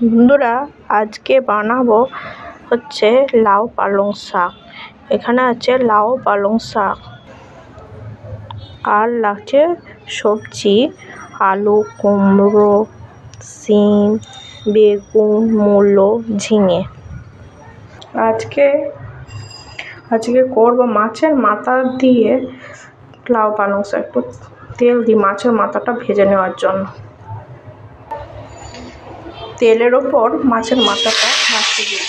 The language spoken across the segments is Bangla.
বন্ধুরা, আজকে বানাবো হচ্ছে লাউ পালং শাক। এখানে আছে লাউ পালং শাক আর লাগছে সবজি আলু, কুমড়ো, শিম, বেগুন, মূলো, ঝিঙে। আজকে করবো মাছের মাথা দিয়ে লাউ পালং শাক। একটু তেল দিই মাছের মাথাটা ভেজে নেওয়ার জন্য। তেলের ওপর মাছের মাথাটা ভাজতে দিই।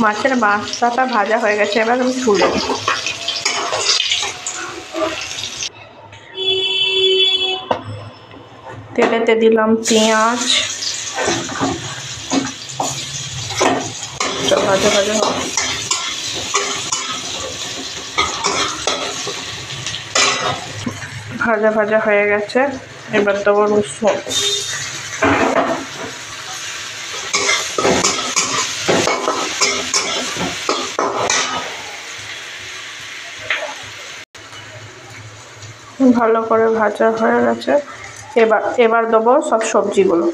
মাছের মাথাটা ভাজা হয়ে গেছে, এবার আমি তুলে নিই। তেলেতে দিলাম পেঁয়াজ, ভাজা ভাজা ভাজা ভাজা হয়ে গেছে। এবার দেবো রসুন, ভালো করে ভাজা হয়ে গেছে। এবার দেবো সব সবজিগুলো।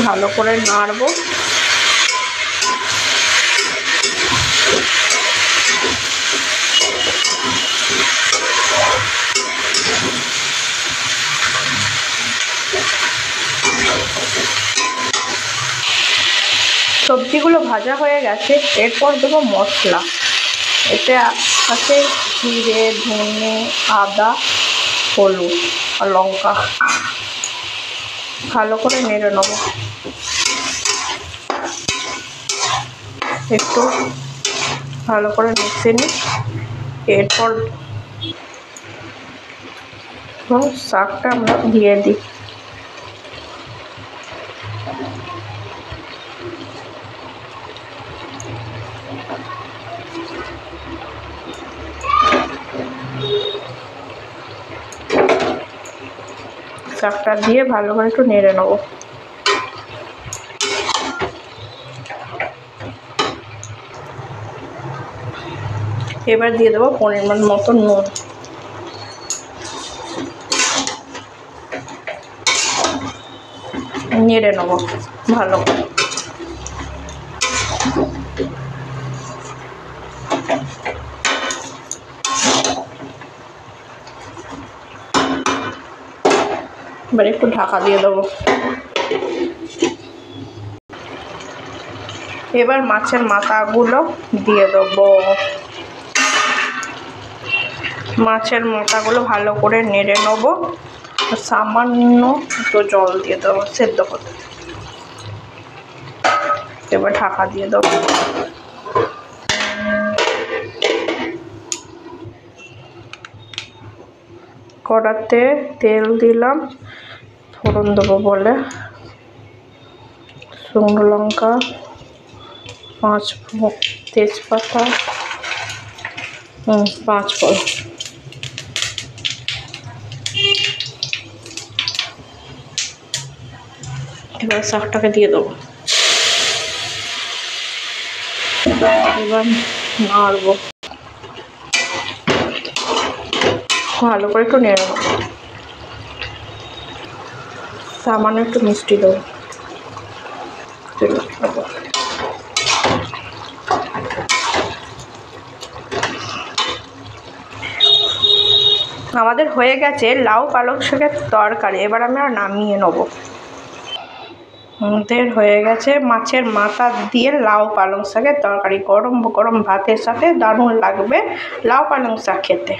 ভালো করে নাড়বো। সবজিগুলো ভাজা হয়ে গেছে। এরপর দেবো মশলা। এতে আছে জিরে, ধনে, আদা, হলুদ আর লঙ্কা। ভালো করে নেড়ে নেবো। একটু ভালো করে মিশিয়ে নিই। এরপর শাকটা আমরা দিয়ে দিই। শাকটা দিয়ে ভালো করে একটু নেড়ে নেবো। এবার দিয়ে দেবো পরিমাণ মতো নুন। নেড়ে নেবো ভালো করে। এবার একটু ঢাকা দিয়ে দেবো। এবার মাছের মাথাগুলো দিয়ে দেবো। মাছের মাথাগুলো ভালো করে নেড়ে নেবো। সামান্য একটু জল দিয়ে দেবো সেদ্ধ করতে। এবার ঢাকা দিয়ে দেবো। কড়াতে তেল দিলাম, ফোড়ন দেবো বলে শুকনো লঙ্কা, তেজপাতা, 5 ফোড়ন। এবার শাকটাকে দিয়ে দেবো। এবার নাড়বো, ভালো করে একটু নেড়ে নেবো। সামান্য একটু মিষ্টি দেবো। আমাদের হয়ে গেছে লাউ পালং শাকের তরকারি। এবার আমরা নামিয়ে নেবো। আমাদের হয়ে গেছে মাছের মাথা দিয়ে লাউ পালং শাকের তরকারি। গরম গরম ভাতের সাথে দারুণ লাগবে লাউ পালং শাক খেতে।